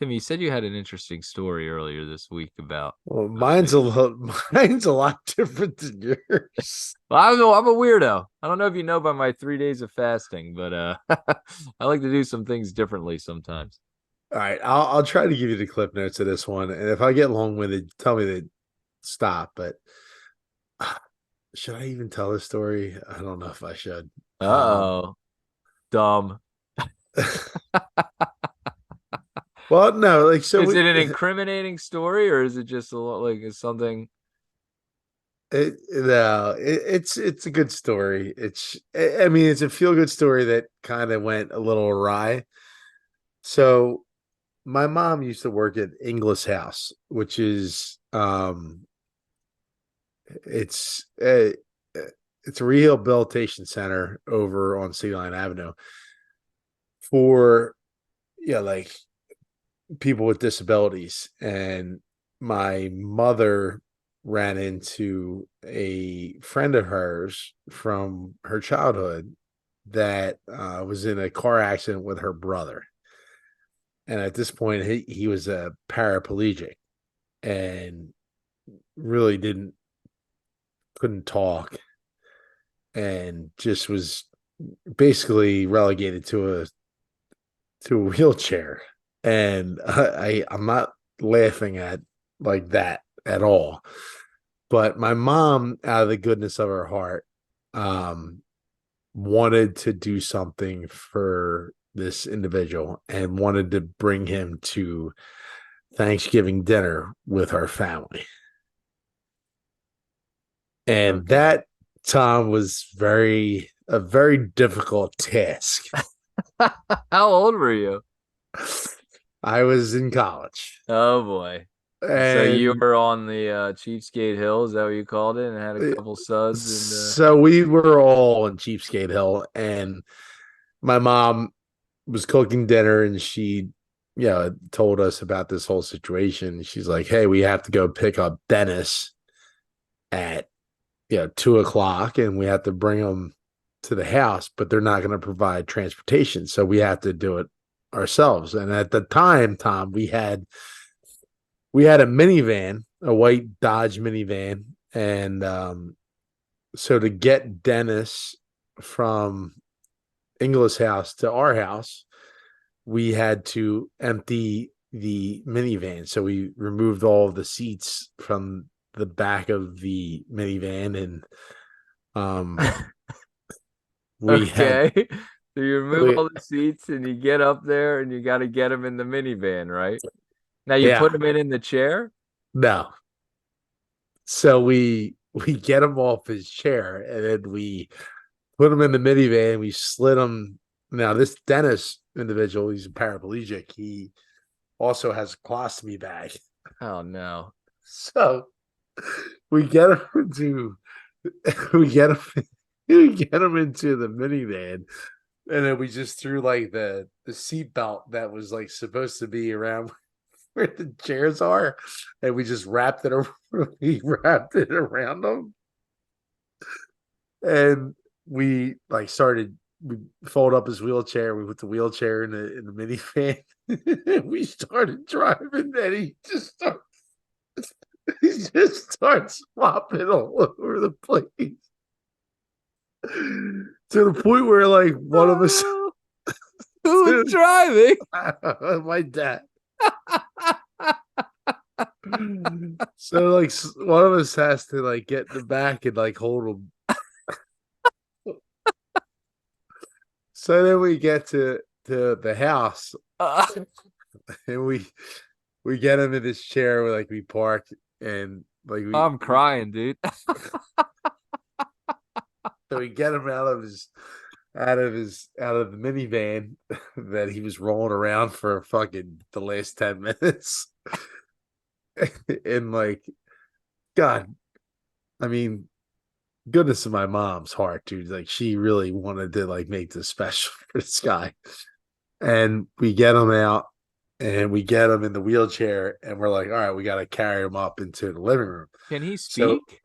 Tim, you said you had an interesting story earlier this week about. Well, mine's a lot different than yours. Well, I'm a weirdo. I don't know if you know about my 3 days of fasting, but I like to do some things differently sometimes. All right, I'll try to give you the clip notes of this one, and if I get long-winded, tell me to stop. But should I even tell this story? I don't know if I should. Uh-oh, dumb. Well, no, like so Is we it an incriminating story or is it just a like is something? it's a good story. I mean it's a feel-good story that kind of went a little awry. So my mom used to work at Inglis House, which is it's a it's a rehabilitation center over on Sea Lion Avenue for like people with disabilities. And my mother ran into a friend of hers from her childhood that was in a car accident with her brother. And at this point, he was a paraplegic and really couldn't talk and just was basically relegated to a wheelchair. And I'm not laughing at like that at all. But my mom, out of the goodness of her heart, um, wanted to do something for this individual and wanted to bring him to Thanksgiving dinner with our family. And Okay. that, Tom, was a very difficult task. How old were you? I was in college. Oh boy. So you And were on the Cheapskate Hill, is that what you called it? And had a uh, couple suds and so we were all in Cheapskate Hill, and my mom was cooking dinner, and she, told us about this whole situation. She's like, "Hey, we have to go pick up Dennis at 2 o'clock, and we have to bring him to the house, but they're not going to provide transportation, so we have to do it ourselves." And at the time, Tom, we had a minivan, a white Dodge minivan, and so to get Dennis from Inglis house to our house, we had to empty the minivan. So we removed all of the seats from the back of the minivan, and um we had okay. So you remove we, all the seats and you get up there and you got to get them in the minivan, right? Now you put yeah, them in the chair. no. So we get him off his chair, and then we put him in the minivan. We slid him. Now this Dennis individual, he's a paraplegic. He also has a colostomy bag. Oh no. So we get him into we get him we get him into the minivan, and then we just threw like the seat belt that was like supposed to be around where the chairs are, and we just wrapped it we wrapped it around them, and we like started we fold up his wheelchair. We put the wheelchair in the minivan. We started driving, and he just starts flopping all over the place to the point where like one of us, Oh, who's driving? my dad. So like one of us has to like get in the back and like hold him. So then we get to the house, Uh, and we get him in this chair. Like we park, and like I'm crying, dude. so we get him out of the minivan that he was rolling around for fucking the last 10 minutes. And like, God, I mean, goodness of my mom's heart, dude. Like she really wanted to like make this special for this guy. And we get him out, and we get him in the wheelchair, and we're like, all right, we got to carry him up into the living room. Can he So speak?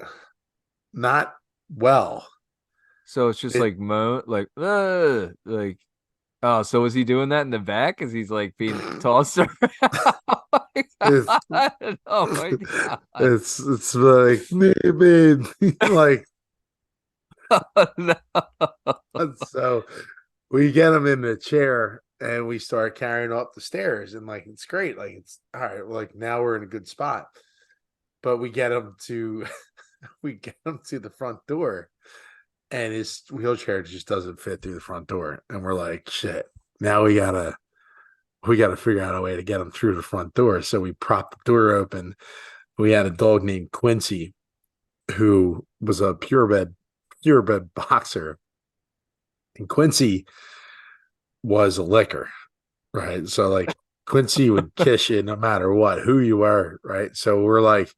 not well. So it's just It like mo like Oh, so was he doing that in the back? Cause he's like being tossed around? Oh my It's God. Oh my God. it's like man, like Oh, no. so we get him in the chair and we start carrying up the stairs and like it's great. Like it's all right, like now we're in a good spot. But we get him to we get him to the front door and his wheelchair just doesn't fit through the front door. And we're like, shit, now we gotta figure out a way to get him through the front door. So we propped the door open. We had a dog named Quincy who was a purebred boxer. And Quincy was a licker, right? So like Quincy would kiss you no matter what, who you were, right? So we're like,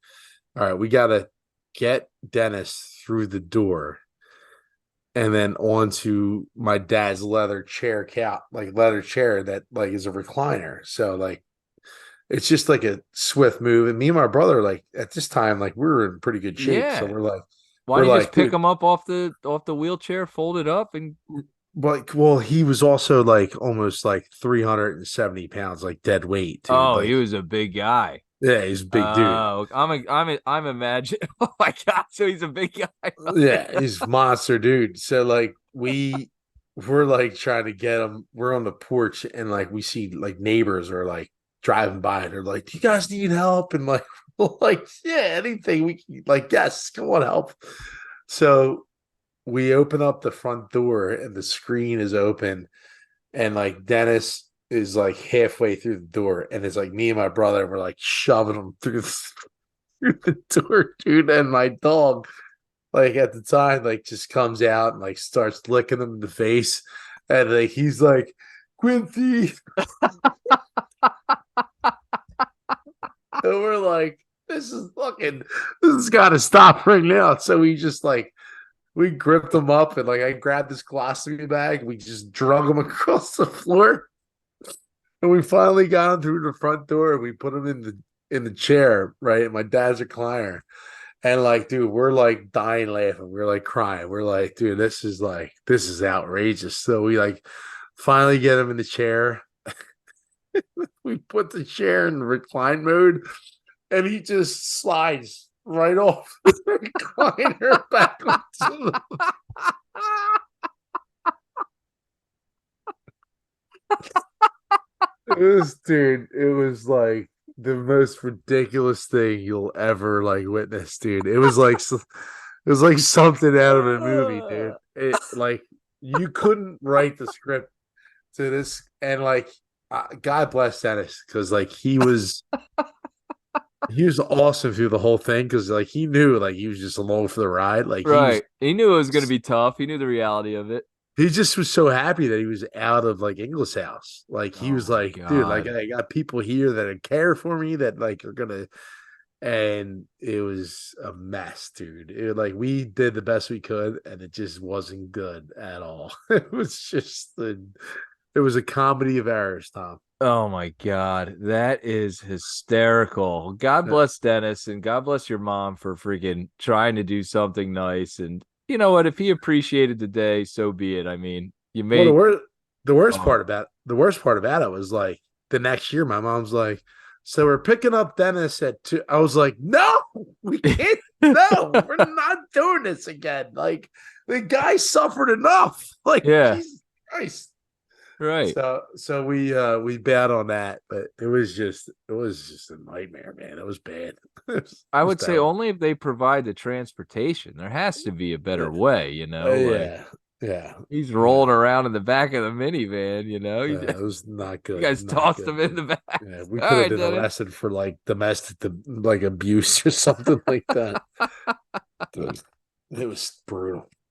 all right, we gotta get Dennis through the door and then onto my dad's leather chair like leather chair that like is a recliner. So like it's just like a swift move. And me and my brother, like at this time, like we were in pretty good shape. So Yeah. Why we're don't you just like, pick dude, him up off the wheelchair, fold it up, and like, well, he was also like almost like 370 pounds, like dead weight, dude. oh, he Like, was a big guy. yeah, he's a big dude. Oh, I'm imagining. Oh my God! So he's a big guy. Yeah, he's a monster, dude. So like we're like trying to get him. We're on the porch and like we see like neighbors are like driving by and they're like, "Do you guys need help?" And like, like, yeah, anything we can, like, yes, come on, help. So we open up the front door and the screen is open and like Dennis is like halfway through the door and it's like me and my brother and we're like shoving him through the door, dude, and my dog like at the time, like just comes out and like starts licking him in the face, and like he's like, Quincy, and we're like, this has got to stop right now. So we just like we gripped him up and like I grabbed this colostomy bag, we just drug him across the floor, and we finally got him through the front door. And we put him in the chair, right, in my dad's recliner. And like, dude, we're like dying laughing. We're like crying. We're like, dude, this is outrageous. So we like finally get him in the chair. We put the chair in recline mode, and he just slides right off the recliner back onto the this dude. It was like the most ridiculous thing you'll ever like witness, dude. It was like something out of a movie, dude. It like you couldn't write the script to this, and like God bless Dennis because like he was awesome through the whole thing because like he knew like he was just along for the ride. Like Right. He knew it was going to be tough. He knew the reality of it. he just was so happy that he was out of like English house. Like he Oh was my like, dude, like God. I got people here that care for me that like are gonna, and it was a mess, dude. Like we did the best we could, and it just wasn't good at all. It was a comedy of errors, Tom. Oh my God. That is hysterical. God Uh, bless Dennis and God bless your mom for freaking trying to do something nice. And you know what? If he appreciated the day, so be it. I mean, you Well, made, oh, the worst part about it was like the next year, my mom's like, "So we're picking up Dennis at 2." I was like, "No, we can't. No, we're not doing this again. Like the guy suffered enough. Like yeah, Jesus Christ." right. So we bet on that, but it was just a nightmare, man. It was bad. I It was would say terrible. only if they provide the transportation. There has to be a better way, you know, like Yeah, yeah, he's yeah. rolling around in the back of the minivan, you know. It was not You good, guys not tossed him good. in the back. Yeah, we All could have right, been Dennis. arrested for like domestic like abuse or something like that. Dude, it was brutal.